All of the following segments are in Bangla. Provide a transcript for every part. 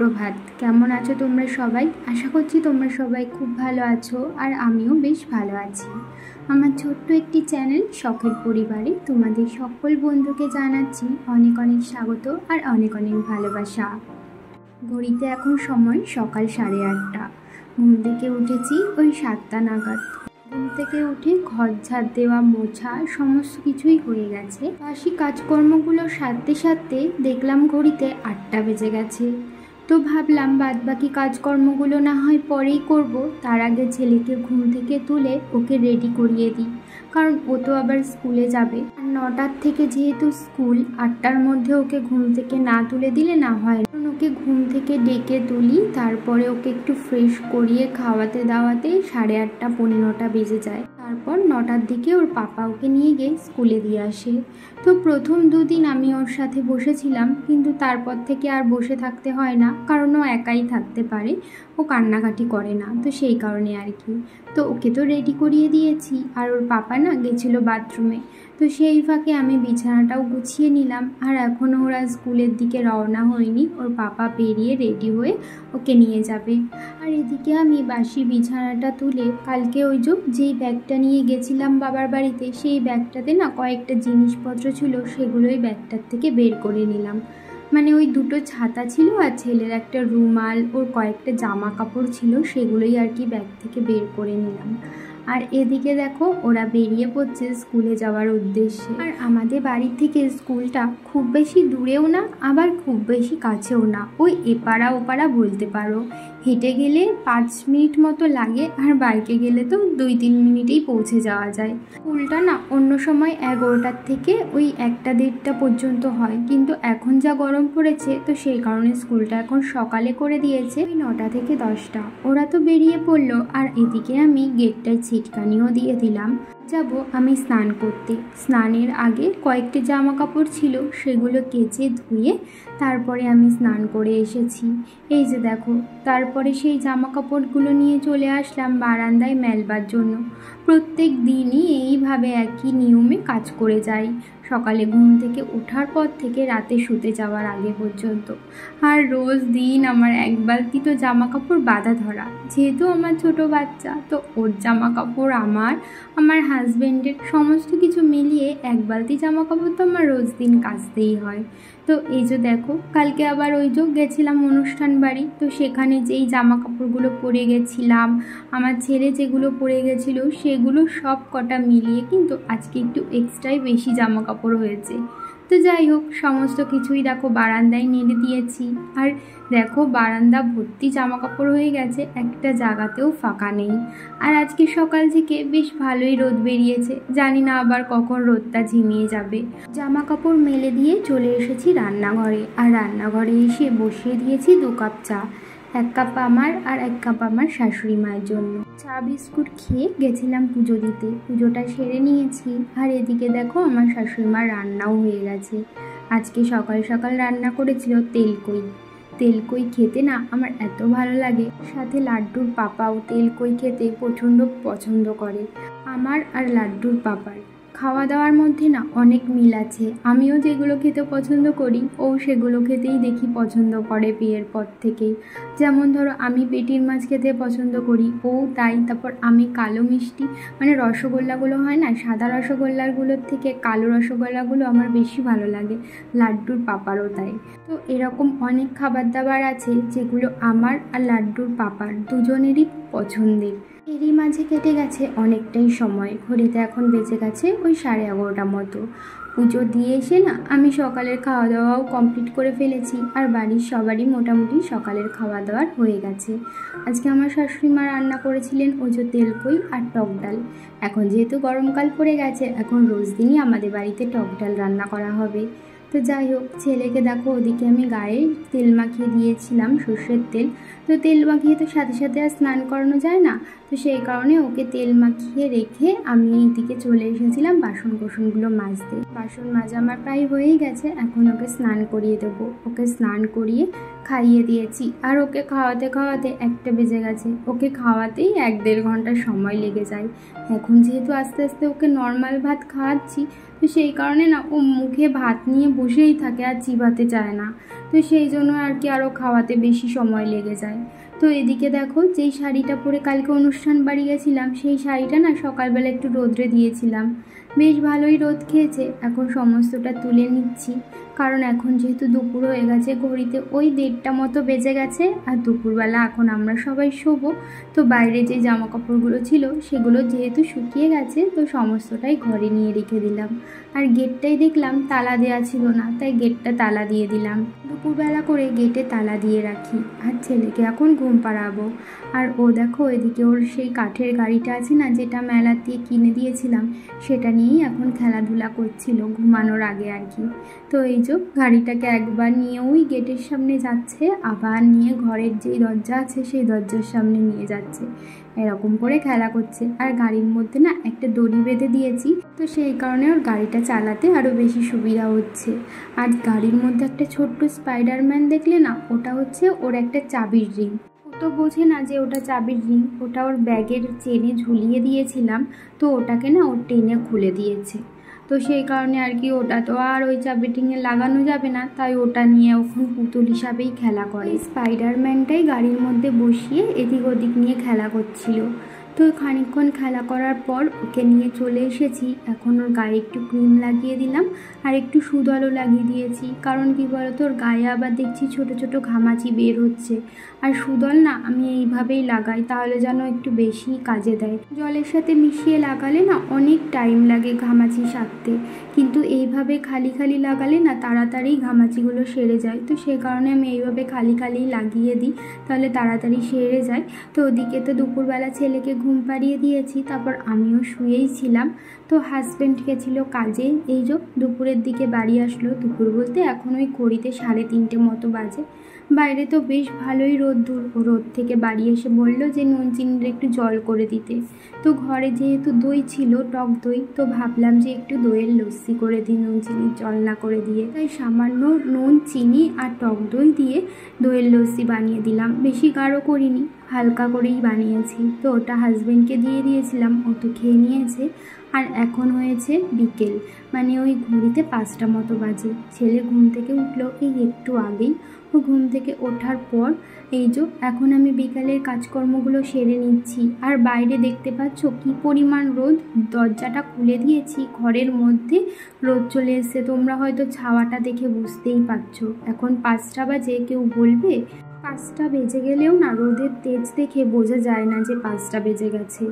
সুপ্রভাত। কেমন আছো তোমরা সবাই? আশা করছি তোমরা সবাই খুব ভালো আছো, আর আমিও বেশ ভালো আছি। আমার ছোট্ট একটি চ্যানেল শখের পরিবারে তোমাদের সকল বন্ধুকে জানাচ্ছি অনেক অনেক স্বাগত আর অনেক অনেক ভালোবাসা। ঘড়িতে এখন সময় সকাল 8:30। ঘুম থেকে উঠেছি ওই 7টা নাগাদ। ঘুম থেকে উঠে ঘর ঝাড় দেওয়া, মোছা সমস্ত কিছুই হয়ে গেছে। বাসি কাজকর্মগুলো সারতে সারতে দেখলাম ঘড়িতে 8টা বেজে গেছে। তো ভাবলাম বাদবাকি কাজকর্মগুলো না হয় পরেই করব, তার আগে ছেলেকে ঘুম থেকে তুলে ওকে রেডি করিয়ে দিই, কারণ ও তো আবার স্কুলে যাবে। আর 9টার থেকে যেহেতু স্কুল, 8টার মধ্যে ওকে ঘুম থেকে না তুলে দিলে না হয়। ওকে ঘুম থেকে ডেকে তুলি, তারপরে ওকে একটু ফ্রেশ করিয়ে খাওয়াতে দাওয়াতে 8:30 পৌনে 9টা বেজে যায়। তারপর 9টার দিকে ওর পাপা ওকে নিয়ে গিয়ে স্কুলে দিয়ে আসে। তো প্রথম দুদিন আমি ওর সাথে বসেছিলাম, কিন্তু তারপর থেকে আর বসে থাকতে হয় না, কারণ ও একাই থাকতে পারে, ও কান্নাকাটি করে না, তো সেই কারণে আর কি। তো ওকে তো রেডি করিয়ে দিয়েছি, আর ওর পাপা না গেছিলো বাথরুমে, তো সেই ফাঁকে আমি বিছানাটাও গুছিয়ে নিলাম। আর এখনও ওরা স্কুলের দিকে রওনা হয়নি, ওর পাপা বেরিয়ে রেডি হয়ে ওকে নিয়ে যাবে। আর এদিকে আমি বাসি বিছানাটা তুলে কালকে ওই যেই ব্যাগটা নিয়ে গেছিলাম বাবার বাড়িতে, সেই ব্যাগটাতে না কয়েকটা জিনিসপত্র ছিল, সেগুলোই ব্যাগটার থেকে বের করে নিলাম। মানে ওই 2টো ছাতা ছিল, আর ছেলের একটা রুমাল, ওর কয়েকটা জামা কাপড় ছিল, সেগুলোই আর কি ব্যাগ থেকে বের করে নিলাম। আর এদিকে দেখো ওরা বেরিয়ে পড়ছে স্কুলে যাওয়ার উদ্দেশ্যে। আর আমাদের বাড়ি থেকে স্কুলটা খুব বেশি দূরেও না, আবার খুব বেশি কাছেও না, ওই এপাড়া ওপাড়া বলতে পারো। হেঁটে গেলে 5 মিনিট মতো লাগে, আর বাইকে গেলে তো 2-3 মিনিটেই পৌঁছে যাওয়া যায়। স্কুলটা না অন্য সময় 11টার থেকে ওই 1টা-1:30টা পর্যন্ত হয়, কিন্তু এখন যা গরম পড়েছে, তো সেই কারণে স্কুলটা এখন সকালে করে দিয়েছে, ওই 9টা থেকে 10টা। ওরা তো বেরিয়ে পড়লো, আর এদিকে আমি গেটটায় ছিটকানিও দিয়ে দিলাম। যাব আমি স্নান করতে। স্নানের আগে কয়েকটি জামা কাপড় ছিল, সেগুলো কেচে ধুয়ে তারপরে আমি স্নান করে এসেছি। এই যে দেখো, তারপরে সেই জামা কাপড়গুলো নিয়ে চলে আসলাম বারান্দায় মেলবার জন্য। প্রত্যেক দিনই এইভাবে একই নিয়মে কাজ করে যাই, সকালে ঘুম থেকে ওঠার পর থেকে রাতে শুতে যাওয়ার আগে পর্যন্ত। আর রোজ দিন আমার 1 বালতি তো জামা কাপড় বাঁধা ধরা, যেহেতু আমার ছোট বাচ্চা, তো ওর জামা কাপড় আমার হাজব্যান্ডের সমস্ত কিছু মিলিয়ে 1 বালতি জামা কাপড় তো আমার রোজ দিন কাচতেই হয়। তো এই যে দেখো, কালকে আবার ওই গেছিলাম অনুষ্ঠান বাড়ি, তো সেখানে যেই জামা কাপড়গুলো পরে গেছিলাম, আমার ছেলে যেগুলো পরে গেছিলো, সেগুলো সব কটা মিলিয়ে কিন্তু আজকে একটু এক্সট্রাই বেশি জামা কাপড় হয়েছে। তো যাই হোক, সমস্ত কিছুই দেখো বারান্দায় নেড়ে দিয়েছি। আর দেখো বারান্দা ভর্তি জামা কাপড় হয়ে গেছে, একটা জায়গাতেও ফাঁকা নেই। আর আজকে সকাল থেকে বেশ ভালোই রোদ বেরিয়েছে, জানি না আবার কখন রোদটা ঝিমিয়ে যাবে। জামা কাপড় মেলে দিয়ে চলে এসেছি রান্নাঘরে, আর রান্নাঘরে এসে বসিয়ে দিয়েছি 2 কাপ চা। 1 কাপ আমার আর 1 কাপ আমার শাশুড়ি মায়ের জন্য। চা বিস্কুট খেয়ে গেছিলাম পুজো দিতে, পুজোটা সেরে নিয়েছি। আর এদিকে দেখো আমার শাশুড়ি মার রান্নাও হয়ে গেছে। আজকে সকাল সকাল রান্না করেছিল তেলকই। তেলকই খেতে না আমার এত ভালো লাগে, সাথে লাড্ডুর পাপাও তেলকই খেতে প্রচণ্ড পছন্দ করে। আমার আর লাড্ডুর পাপার খাওয়া দাওয়ার মধ্যে না অনেক মিল আছে। আমিও যেগুলো খেতে পছন্দ করি, ও সেগুলো খেতেই দেখি পছন্দ করে বিয়ের পর থেকেই। যেমন ধরো, আমি পেটির মাছ খেতে পছন্দ করি, ও তাই। তারপর আমি কালো মিষ্টি, মানে রসগোল্লাগুলো হয় না, সাদা রসগোল্লাগুলোর থেকে কালো রসগোল্লাগুলো আমার বেশি ভালো লাগে, লাড্ডুর পাপারও তাই। তো এরকম অনেক খাবার দাবার আছে যেগুলো আমার আর লাড্ডুর পাপার দুজনেরই পছন্দের। এরই মাঝে কেটে গেছে অনেকটাই সময়, ঘড়িতে এখন বেজে গেছে ওই 11:30 মতো। পুজো দিয়ে এসে না আমি সকালের খাওয়া দাওয়াও কমপ্লিট করে ফেলেছি, আর বাড়ির সবারই মোটামুটি সকালের খাওয়া দাওয়ার হয়ে গেছে। আজকে আমার শাশুড়ি মা রান্না করেছিলেন তেলকই আর টক ডাল। এখন যেহেতু গরমকাল পড়ে গেছে, এখন রোজ দিনই আমাদের বাড়িতে টক ডাল রান্না করা হবে। তো যাই হোক, ছেলেকে দেখো ওদিকে আমি গায়ে তেল মাখিয়ে দিয়েছিলাম, সর্ষের তেল। তো তো তেল মাখিয়ে তো সাথে সাথে আর স্নান করানো যায় না, তো সেই কারণে ওকে তেল মাখিয়ে রেখে আমি এইদিকে চলে এসেছিলাম বাসন কোসনগুলো মাজতে। বাসন মাজা আমার প্রায় হয়েই গেছে, এখন ওকে স্নান করিয়ে দেবো। ওকে স্নান করিয়ে খাইয়ে দিয়েছি, আর ওকে খাওয়াতে খাওয়াতে 1টা বেজে গেছে। ওকে খাওয়াতেই 1-1.5 ঘন্টা সময় লেগে যায়। এখন যেহেতু আস্তে আস্তে ওকে নর্মাল ভাত খাওয়াচ্ছি, তো সেই কারণে না ও মুখে ভাত নিয়ে বসেই থাকে আর চিবাতে চায় না, তো সেই জন্য আর কি আরও খাওয়াতে বেশি সময় লেগে যায়। তো এদিকে দেখো, যেই শাড়িটা পরে কালকে অনুষ্ঠান বাড়ি গেছিলাম, সেই শাড়িটা না সকালবেলা একটু রোদ্রে দিয়েছিলাম, বেশ ভালোই রোদ খেয়েছে। এখন সমস্তটা তুলে নিচ্ছি, কারণ এখন যেহেতু দুপুর হয়ে গেছে, ঘড়িতে ওই 1:30 মতো বেজে গেছে, আর দুপুরবেলা এখন আমরা সবাই শোবো। তো বাইরে যে জামা কাপড়গুলো ছিল সেগুলো যেহেতু শুকিয়ে গেছে, তো সমস্তটাই ঘরে নিয়ে রেখে দিলাম। আর গেটটাই দেখলাম তালা দেওয়া ছিল না, তাই গেটটা তালা দিয়ে দিলাম। দুপুরবেলা করে গেটে তালা দিয়ে রাখি, আর ছেলেকে এখন ঘুম পাড়াবো। আর ও দেখো, এদিকে ওর সেই কাঠের গাড়িটা আছে না, যেটা মেলা দিয়ে কিনে দিয়েছিলাম, সেটা নিয়েই এখন খেলাধুলা করছিল ঘুমানোর আগে আর কি। তো এই যে গাড়িটাকে একবার নিয়ে ওই গেটের সামনে যাচ্ছে, আবার নিয়ে ঘরের যেই দরজা আছে সেই দরজার সামনে নিয়ে যাচ্ছে, এরকম করে খেলা করছে। আর গাড়ির মধ্যে না একটা দড়ি বেঁধে দিয়েছি, তো সেই কারণে ওর গাড়িটা চালাতে আরও বেশি সুবিধা হচ্ছে। আর গাড়ির মধ্যে একটা ছোট্ট স্পাইডারম্যান দেখলে না, ওটা হচ্ছে ওর একটা চাবির রিং। ও তো বোঝে না যে ওটা চাবির রিং, ওটা ওর ব্যাগের চেনে ঝুলিয়ে দিয়েছিলাম, তো ওটাকে না ওর টেনে খুলে দিয়েছে। তো সেই কারণে আর কি ওটা তো আর ওই চাবি টিঙে লাগানো যাবে না, তাই ওটা নিয়ে এখন পুতুল হিসাবেই খেলা করে। স্পাইডারম্যানটাই গাড়ির মধ্যে বসিয়ে এদিক ওদিক নিয়ে খেলা করছিল। তো খানিকক্ষণ খেলা করার পর ওকে নিয়ে চলে এসেছি। এখন ওর গায়ে একটু ক্রিম লাগিয়ে দিলাম, আর একটু সুদলও লাগিয়ে দিয়েছি। কারণ কি বলতো, ওর গায়ে আবার দেখছি ছোট ছোট ঘামাচি বের হচ্ছে, আর সুদল না আমি এইভাবেই লাগাই, তাহলে যেন একটু বেশি কাজে দেয়। জলের সাথে মিশিয়ে লাগালে না অনেক টাইম লাগে ঘামাচি সারতে, কিন্তু এইভাবে খালি খালি লাগালে না তাড়াতাড়ি ঘামাচিগুলো সেরে যায়। তো সেই কারণে আমি এইভাবে খালি খালি লাগিয়ে দিই, তাহলে তাড়াতাড়ি সেরে যায়। তো ওদিকে তো দুপুরবেলা ছেলেকে ঘুম পাড়িয়ে দিয়েছি, তারপর আমিও শুয়েই ছিলাম। তো হাজব্যান্ড গেছিলো কাজে, এই যে দুপুরের দিকে বাড়ি আসলো। দুপুর বলতে এখন ওই ঘড়িতে 3:30 মতো বাজে। বাইরে তো বেশ ভালোই রোদ্দুর। ও রোদ থেকে বাড়ি এসে বললো যে নুন চিনির একটু জল করে দিতে। তো ঘরে যেহেতু দই ছিল, টক দই, তো ভাবলাম যে একটু দইয়ের লস্যি করে দিই নুন চিনির জল না করে দিয়ে। তাই সামান্য নুন চিনি আর টক দই দিয়ে দইয়ের লস্যি বানিয়ে দিলাম। বেশি গাঢ় করিনি, হালকা করেই বানিয়েছি। তো ওটা হাজব্যান্ডকে দিয়ে দিয়েছিলাম, ও তো খেয়ে নিয়েছে। আর এখন হয়েছে বিকেল, মানে ওই ঘড়িতে 5টা মতো বাজে। ছেলে ঘুম থেকে উঠলো এই একটু আগেই। ও ঘুম থেকে ওঠার পর এই যে এখন আমি বিকালের কাজকর্মগুলো সেরে নিচ্ছি। আর বাইরে দেখতে পাচ্ছ কি পরিমাণ রোদ। দরজাটা খুলে দিয়েছি, ঘরের মধ্যে রোদ চলে এসছে। তোমরা হয়তো ছাওয়াটা দেখে বুঝতেই পারছো। এখন 5টা বাজে, কেউ বলবে 5টা বেজে গেলেও না রোদের তেজ দেখে বোঝা যায় না যে 5টা বেজে গেছে।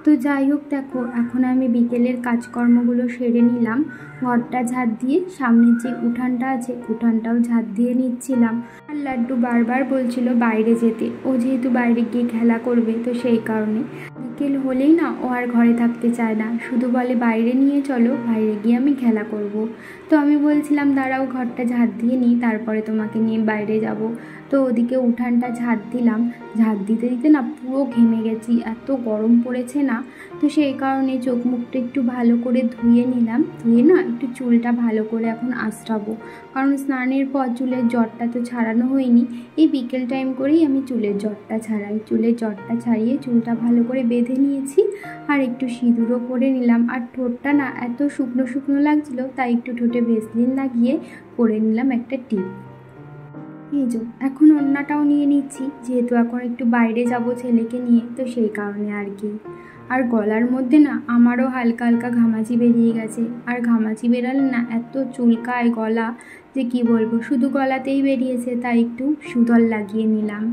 তো যাই হোক, দেখো এখন আমি বিকেলের কাজকর্মগুলো সেরে নিলাম। ঘরটা ঝাড় দিয়ে সামনের যে উঠানটা আছে উঠানটাও ঝাড় দিয়ে নিচ্ছিলাম। আর লাড্ডু বারবার বলছিল বাইরে যেতে, ও যেহেতু বাইরে গিয়ে খেলা করবে, তো সেই কারণে বিকেল হলেই না ও আর ঘরে থাকতে চায় না, শুধু বলে বাইরে নিয়ে চলো, বাইরে গিয়ে আমি খেলা করব। তো আমি বলছিলাম দাঁড়াও ঘরটা ঝাড় দিয়ে নিই, তারপরে তোমাকে নিয়ে বাইরে যাব। তো ওদিকে উঠানটা ঝাড় দিলাম, ঝাড় দিতে দিতে না পুরো ঘেমে গেছি, এত গরম পড়েছে না। তো সেই কারণে চোখ মুখটা একটু ভালো করে ধুয়ে নিলাম, ধুয়ে না একটু চুলটা ভালো করে এখন আঁচড়াবো। কারণ স্নানের পর চুলের জটটা তো ছাড়ানো হয়নি, এই বিকেল টাইম করেই আমি চুলের জটটা ছাড়াই। চুলের জটটা ছাড়িয়ে চুলটা ভালো করে বেঁধে নিয়েছি, আর একটু সিঁদুরও পরে নিলাম। আর ঠোঁটটা না এত শুকনো শুকনো লাগছিল, তাই একটু ঠোঁটে ভেসলিন লাগিয়ে পরে নিলাম একটা টিপ। এই যে এখন ওড়নাটাও নিয়ে নিচ্ছি, যেহেতু এখন একটু বাইরে যাব ছেলেকে নিয়ে, তো সেই কারণে আর কি। আর গলার মধ্যে না আমারও হালকা হালকা ঘামাচি বেরিয়ে গেছে। আর ঘামাচি বেরালে না এত চুলকায় গলা যে কি বলবো, শুধু গলাতেই বেরিয়েছে, তাই একটু সুদল লাগিয়ে নিলাম।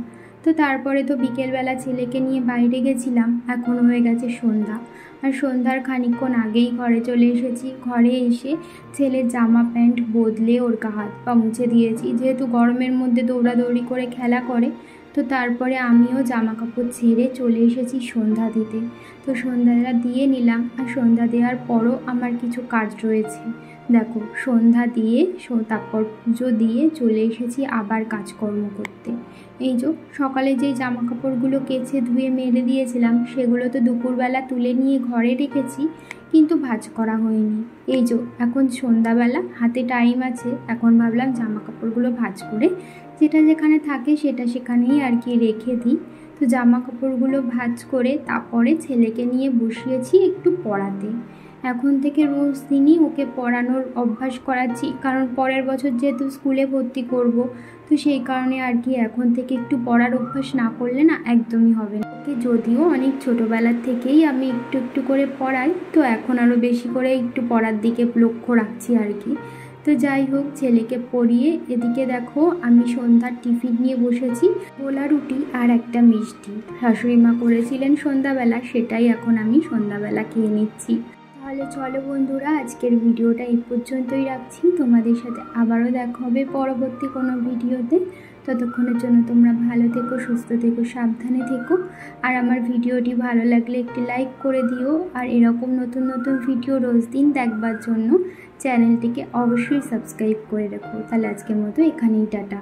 তো তারপরে তো বিকেলবেলা ছেলেকে নিয়ে বাইরে গেছিলাম। এখন হয়ে গেছে সন্ধ্যা, আর সন্ধ্যার খানিকক্ষণ আগেই ঘরে চলে এসেছি। ঘরে এসে ছেলের জামা প্যান্ট বদলে ওর গা হাত পা মুছে দিয়েছি, যেহেতু গরমের মধ্যে দৌড়াদৌড়ি করে খেলা করে, তো তারপরে আমিও জামা কাপড় ছেড়ে চলে এসেছি সন্ধ্যা দিতে। তো সন্ধ্যাটা দিয়ে নিলাম, আর সন্ধ্যা দেওয়ার পরও আমার কিছু কাজ রয়েছে। দেখো, সন্ধ্যা দিয়ে তারপর পুজো দিয়ে চলে এসেছি আবার কাজকর্ম করতে। এই যে সকালে যেই জামা কাপড়গুলো কেচে ধুয়ে মেলে দিয়েছিলাম, সেগুলো তো দুপুরবেলা তুলে নিয়ে ঘরে রেখেছি, কিন্তু ভাঁজ করা হয়নি। এই যে এখন সন্ধ্যাবেলা, হাতে টাইম আছে, এখন ভাবলাম জামা কাপড়গুলো ভাঁজ করে যেটা যেখানে থাকে সেটা সেখানেই আর কি রেখে দিই। তো জামা কাপড়গুলো ভাঁজ করে তারপরে ছেলেকে নিয়ে বসিয়েছি একটু পড়াতে। এখন থেকে রোজ দিনই ওকে পড়ানোর অভ্যাস করাচ্ছি, কারণ পরের বছর যেহেতু স্কুলে ভর্তি করব, তো সেই কারণে আর কি এখন থেকে একটু পড়ার অভ্যাস না করলে না একদমই হবে না। ওকে যদিও অনেক ছোটোবেলার থেকেই আমি একটু একটু করে পড়াই, তো এখন আরও বেশি করে একটু পড়ার দিকে লক্ষ্য রাখছি আর কি। তো যাই হোক, ছেলেকে পড়িয়ে এদিকে দেখো আমি সন্ধ্যার টিফিন নিয়ে বসেছি, গোলা রুটি আর একটা মিষ্টি শাশুড়ি মা করেছিলেন সন্ধ্যাবেলা, সেটাই এখন আমি সন্ধ্যাবেলা খেয়ে নিচ্ছি। তাহলে চলো বন্ধুরা, আজকের ভিডিওটা এই পর্যন্তই রাখছি। তোমাদের সাথে আবারও দেখা হবে পরবর্তী কোনো ভিডিওতে। ততক্ষণের জন্য তোমরা ভালো থেকো, সুস্থ থেকো, সাবধানে থেকো। আর আমার ভিডিওটি ভালো লাগলে একটি লাইক করে দিও, আর এরকম নতুন নতুন ভিডিও রোজ দিন দেখবার জন্য চ্যানেলটিকে অবশ্যই সাবস্ক্রাইব করে রাখো। তাহলে আজকের মতো এখানেই টাটা।